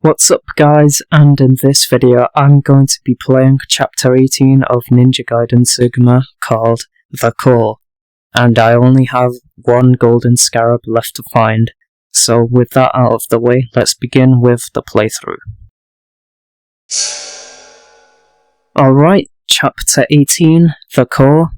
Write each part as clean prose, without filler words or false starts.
What's up guys, and in this video I'm going to be playing chapter 18 of Ninja Gaiden Sigma called The Core, and I only have one golden scarab left to find, so with that out of the way, let's begin with the playthrough. Alright, chapter 18, The Core.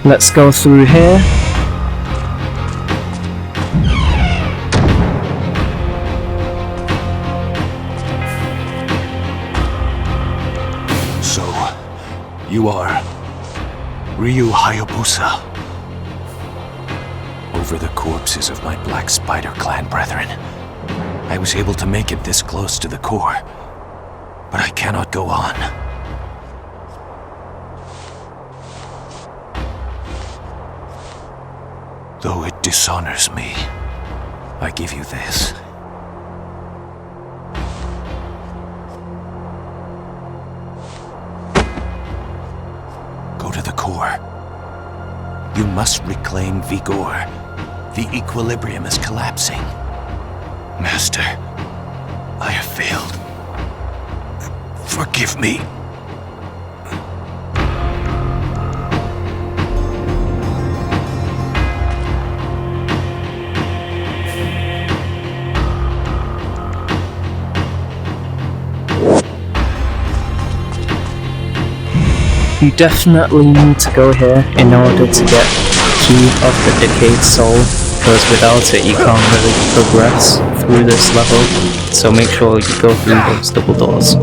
Let's go through here. So, you are Ryu Hayabusa. Over the corpses of my Black Spider clan brethren, I was able to make it this close to the core, but I cannot go on. Though it dishonors me, I give you this. Go to the core. You must reclaim Vigor. The equilibrium is collapsing. Master, I have failed. Forgive me. You definitely need to go here in order to get Key of the Decayed Soul, because without it you can't really progress through this level, so make sure you go through those double doors.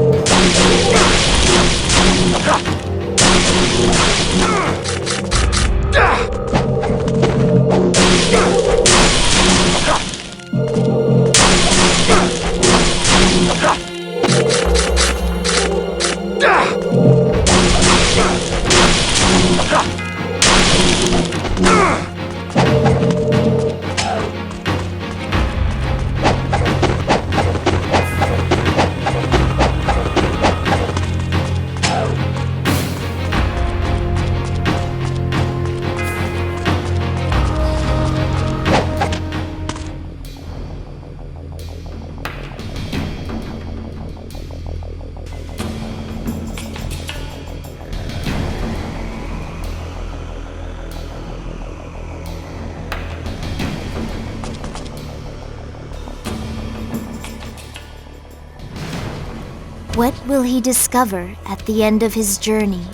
What will he discover at the end of his journey?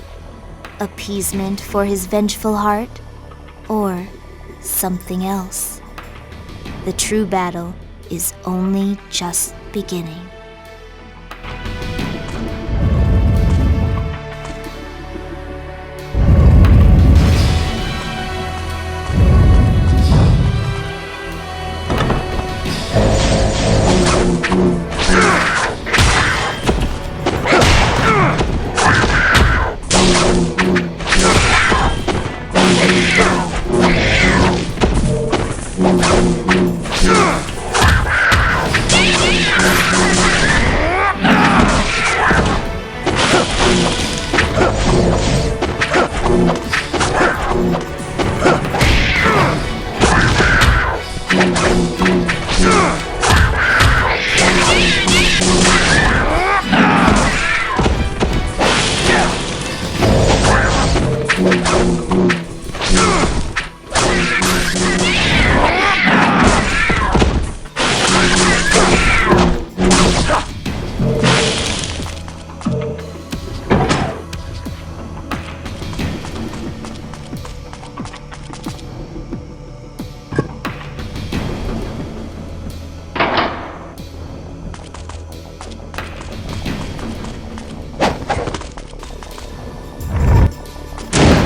Appeasement for his vengeful heart? Or something else? The true battle is only just beginning.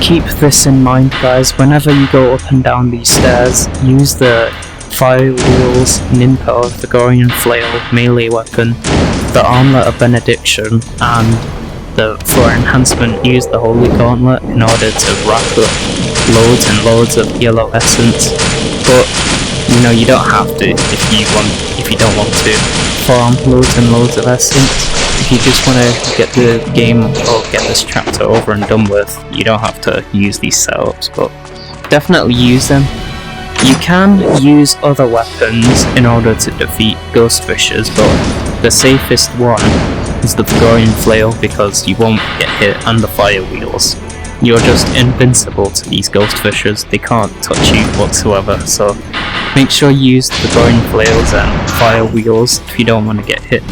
keep this in mind, guys. Whenever you go up and down these stairs, use the Fire Wheels, Ninpo, Vigoorian Flail, melee weapon, the Armlet of Benediction, and for enhancement, use the Holy Gauntlet in order to rack up loads and loads of yellow essence. But you don't have to if you don't want to farm loads and loads of essence. If you just want to get the game or get this chapter over and done with, you don't have to use these setups, but definitely use them. You can use other weapons in order to defeat ghost fishers, but the safest one is the Vigoorian Flail because you won't get hit, and the Fire Wheels. You're just invincible to these ghost fishers, they can't touch you whatsoever, so make sure you use the Vigoorian Flails and Fire Wheels if you don't want to get hit.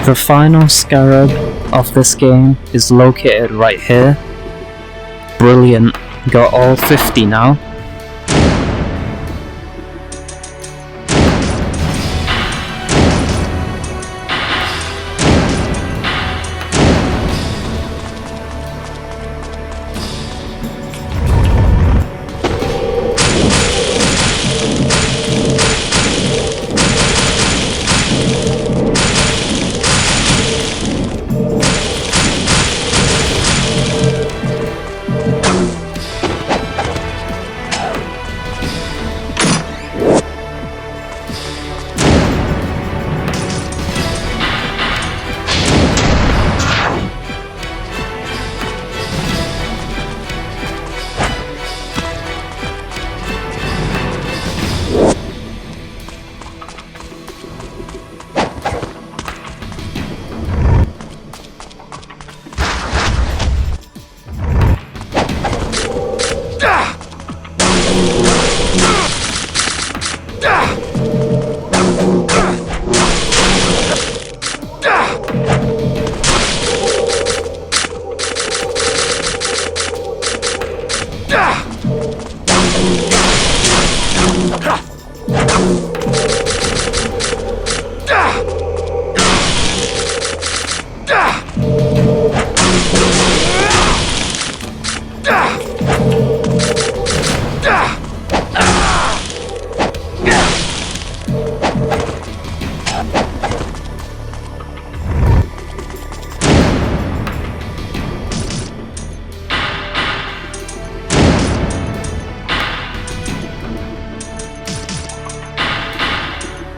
The final scarab of this game is located right here. Brilliant, got all 50 now.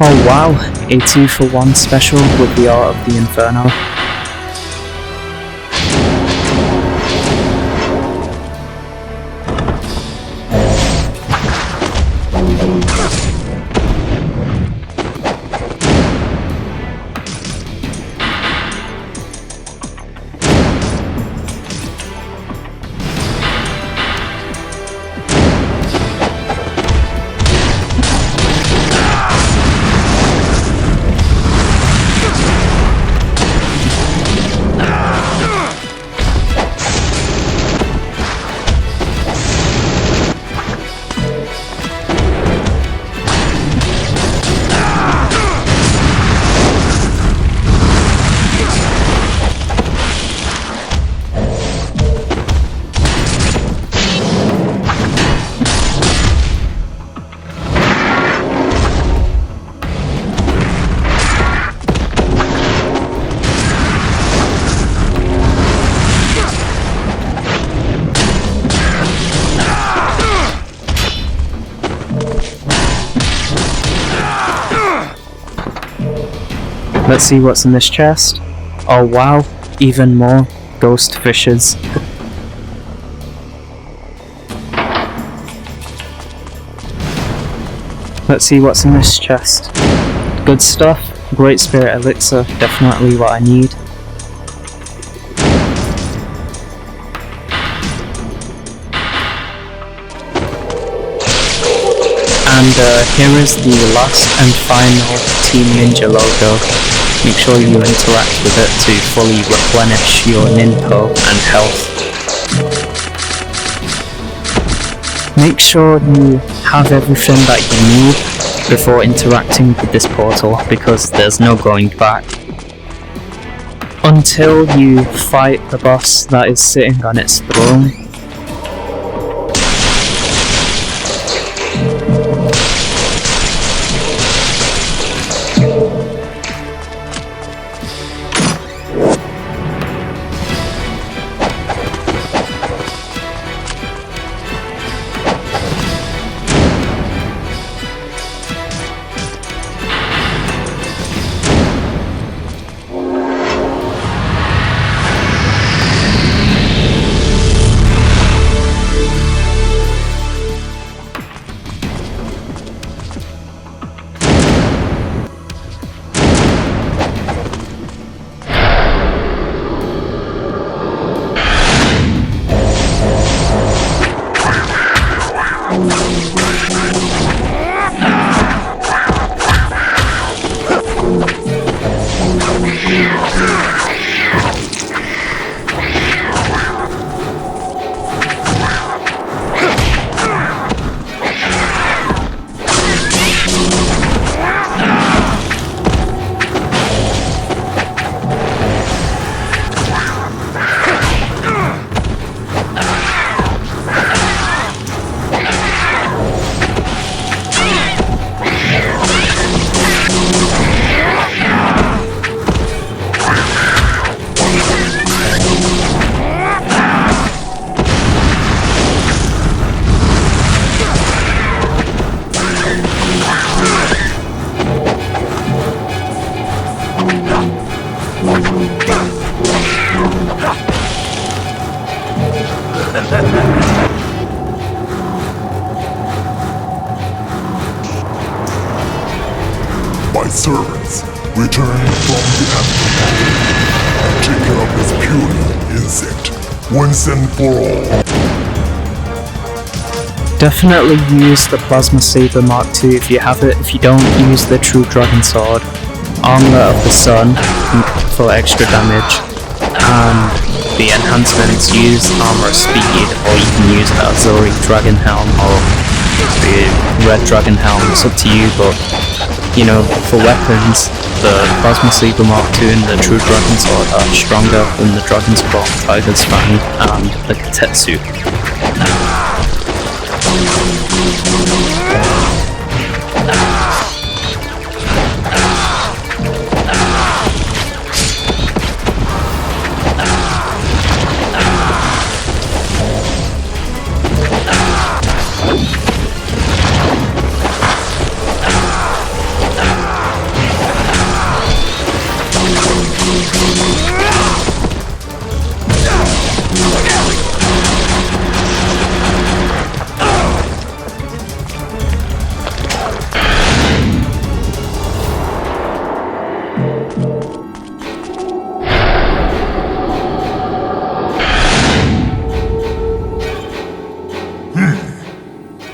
Oh wow, a 2-for-1 special with the Art of the Inferno. Let's see what's in this chest. Oh wow, even more ghost fishes. Let's see what's in this chest. Good stuff. Great Spirit Elixir, definitely what I need. And here is the last and final Team Ninja logo. Make sure you interact with it to fully replenish your Ninpo and health. Make sure you have everything that you need before interacting with this portal, because there's no going back. Until you fight the boss that is sitting on its throne. My servants, return from the afterlife. Take care of this puny insect, once and for all. Definitely use the Plasma Saber Mark II if you have it. If you don't, use the True Dragon Sword. Armor of the Sun for extra damage. And the enhancements, use Armor of Speed, or you can use the Azori Dragon Helm or the Red Dragon Helm. It's up to you, but you know, for weapons, the Plasma Saber Mark II and the True Dragon Sword are stronger than the Dragon's Claw, Tiger's Fang, and the Katetsu.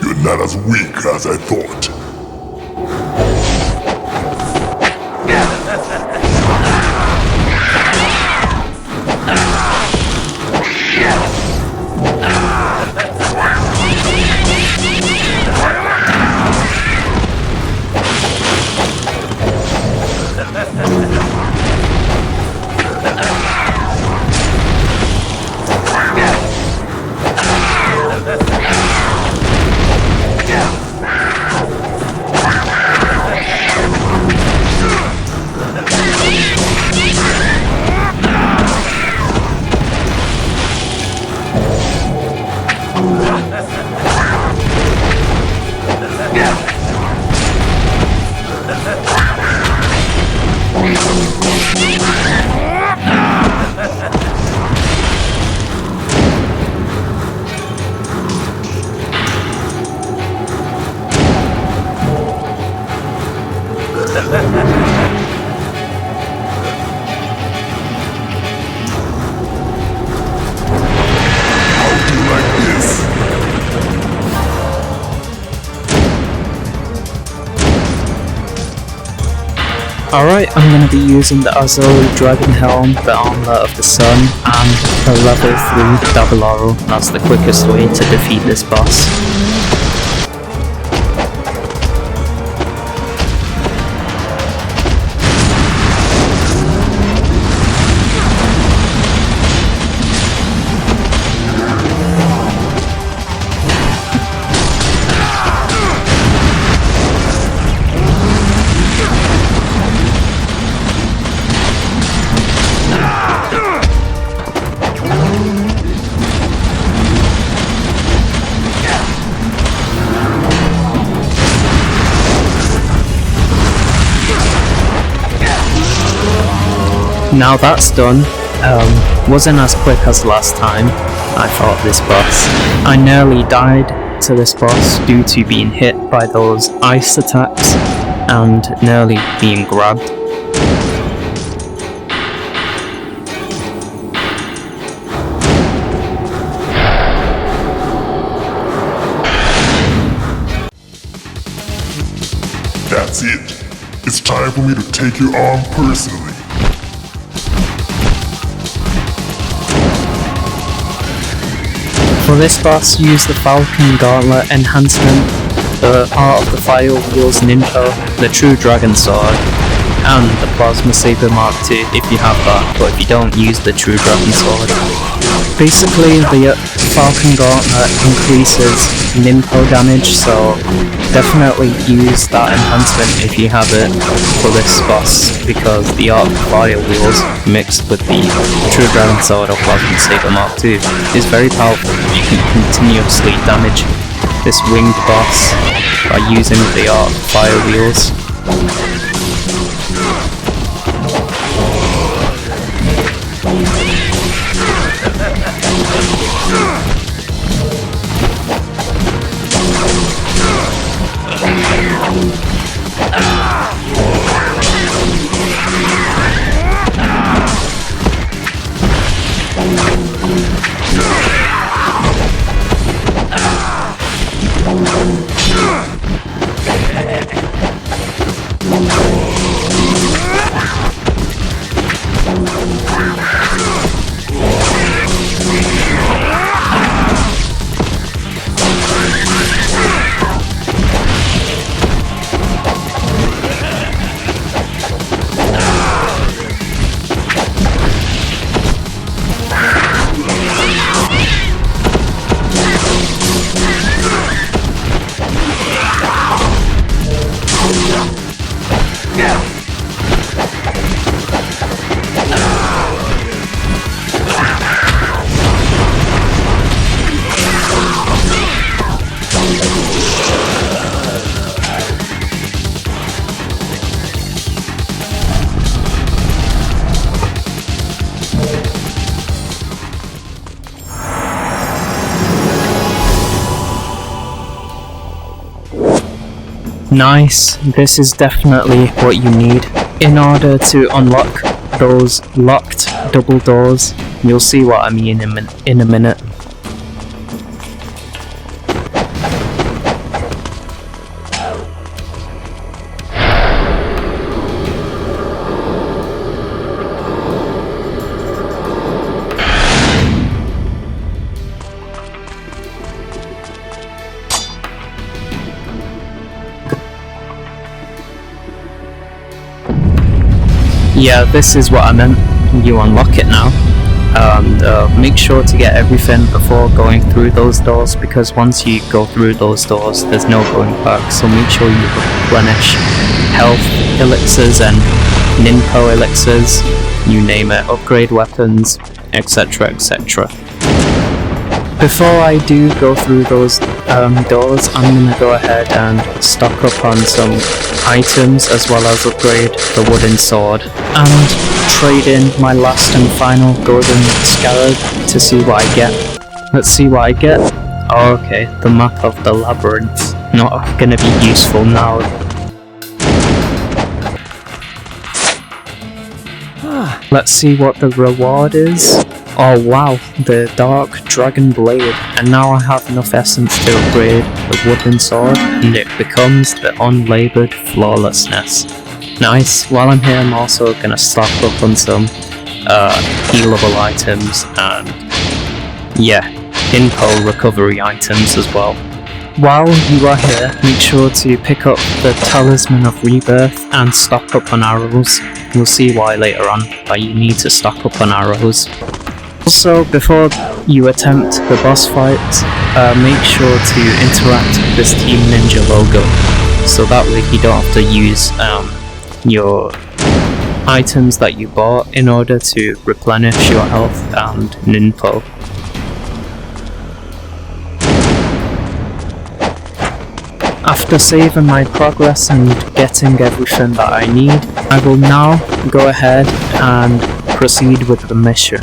You're not as weak as I thought. Alright, I'm going to be using the Azuri Dragon Helm, the Armlet of the Sun, and the level 3 Double Arrow. That's the quickest way to defeat this boss. Now that's done, wasn't as quick as last time I fought this boss. I nearly died to this boss due to being hit by those ice attacks and nearly being grabbed. That's it. It's time for me to take your arm personally. For this boss, use the Falcon Gauntlet enhancement, the Art of the Fire Wheels Ninja, the True Dragon Sword, and the Plasma Saber Mark II if you have that, but if you don't, use the True Dragon Sword. Basically, the Falcon Gauntlet increases Ninpo damage, so definitely use that enhancement if you have it for this boss, because the Art of Fire Wheels mixed with the True Dragon Sword or Plasma Saber Mark II is very powerful. You can continuously damage this winged boss by using the Art of Fire Wheels. Nice, this is definitely what you need. in order to unlock those locked double doors. You'll see what I mean in a minute. Yeah, this is what I meant. You unlock it now. And make sure to get everything before going through those doors, because once you go through those doors, there's no going back. So make sure you replenish health elixirs and ninpo elixirs, you name it, upgrade weapons, etc, etc. Before I do go through those doors, I'm going to go ahead and stock up on some items as well as upgrade the wooden sword and trade in my last and final golden scarab to see what I get. Let's see what I get. Oh, okay, the map of the labyrinth. Not going to be useful now. Let's see what the reward is. Oh wow, the Dark Dragon Blade, and now I have enough essence to upgrade the wooden sword, and it becomes the Unlaboured Flawlessness. Nice. While I'm here, I'm also gonna stock up on some healable items and yeah, info recovery items as well. While you are here, make sure to pick up the Talisman of Rebirth and stock up on arrows. You'll see why later on, but you need to stock up on arrows. Also, before you attempt the boss fight, make sure to interact with this Team Ninja logo, so that way you don't have to use your items that you bought in order to replenish your health and ninpo. After saving my progress and getting everything that I need, I will now go ahead and proceed with the mission.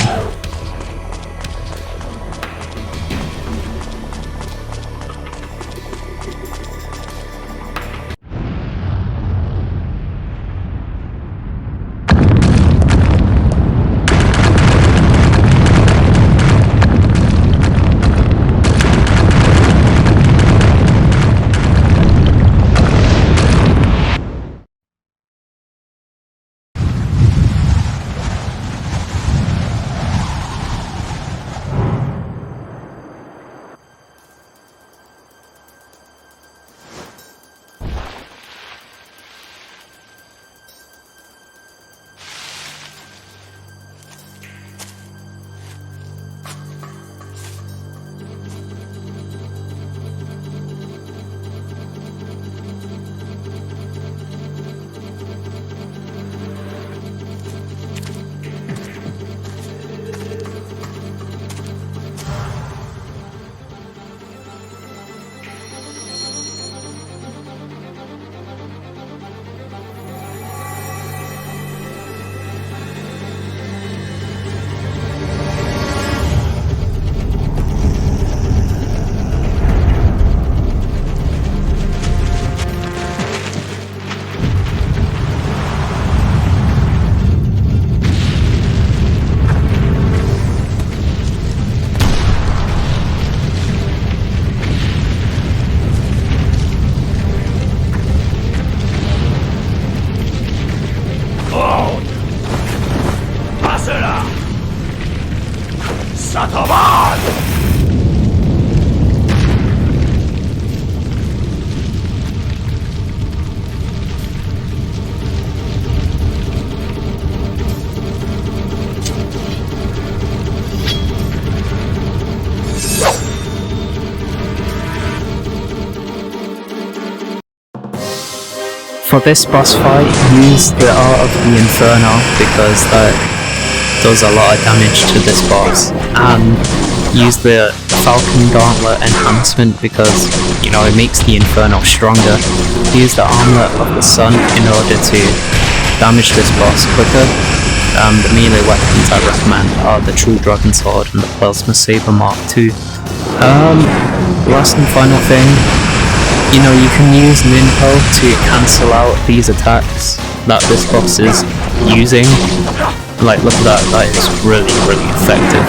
For this boss fight, use the Art of the Inferno because that does a lot of damage to this boss, and use the Falcon Gauntlet enhancement because, you know, it makes the Inferno stronger. Use the Armlet of the Sun in order to damage this boss quicker. The melee weapons I recommend are the True Dragon Sword and the Plasma Saber Mark II. Last and final thing, you know, you can use Ninpo to cancel out these attacks. that this boss is using. Like, look at that, that is really, really effective.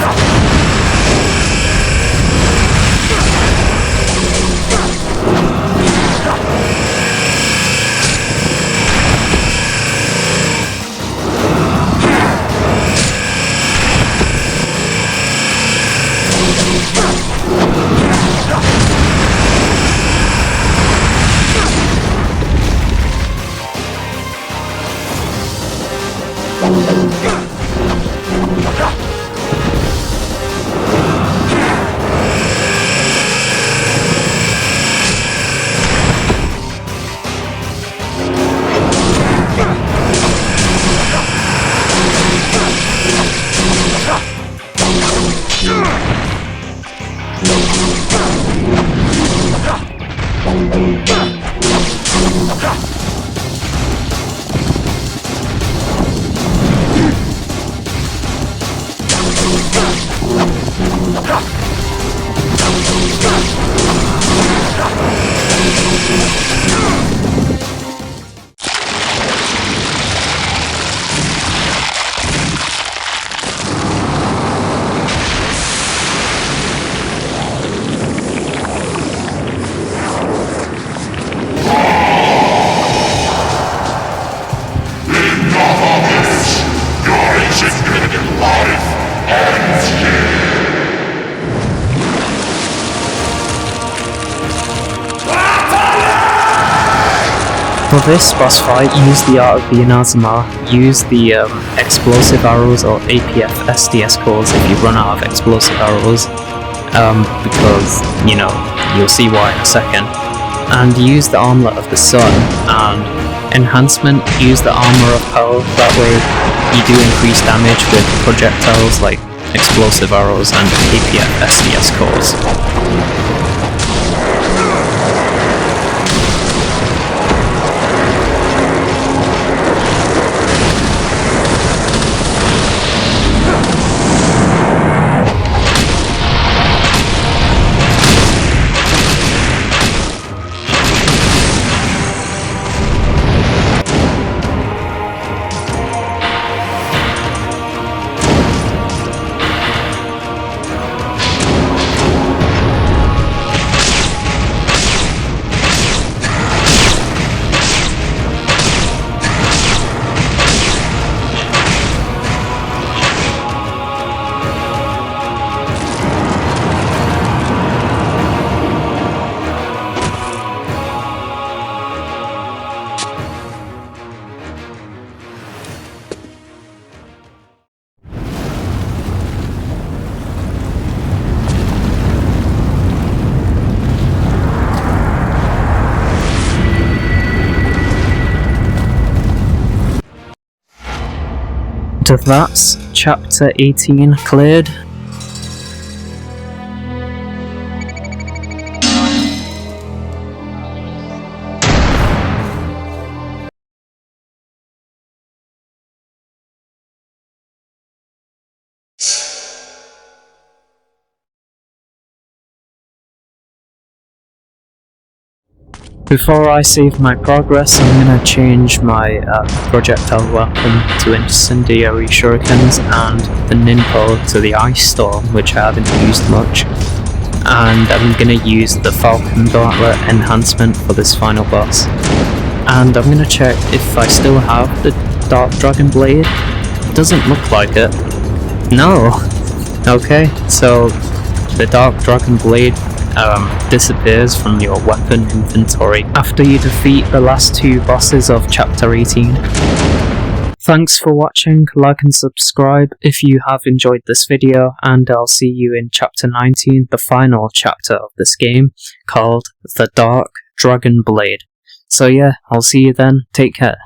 For this boss fight, use the Art of the Inazuma, use the explosive arrows or APF SDS cores if you run out of explosive arrows, because, you know, you'll see why in a second, and use the Armlet of the Sun, and enhancement, use the Armor of Power, that way you do increase damage with projectiles like explosive arrows and APF SDS cores. So that's chapter 18 cleared. Before I save my progress, I'm gonna change my projectile weapon to incendiary shurikens and the ninpo to the ice storm, which I haven't used much. And I'm gonna use the Falcon Gauntlet enhancement for this final boss. And I'm gonna check if I still have the Dark Dragon Blade. It doesn't look like it. No! Okay, so the Dark Dragon Blade disappears from your weapon inventory after you defeat the last two bosses of chapter 18. Thanks for watching, like and subscribe if you have enjoyed this video, and I'll see you in chapter 19, the final chapter of this game, called The Dark Dragon Blade. So yeah, I'll see you then, take care.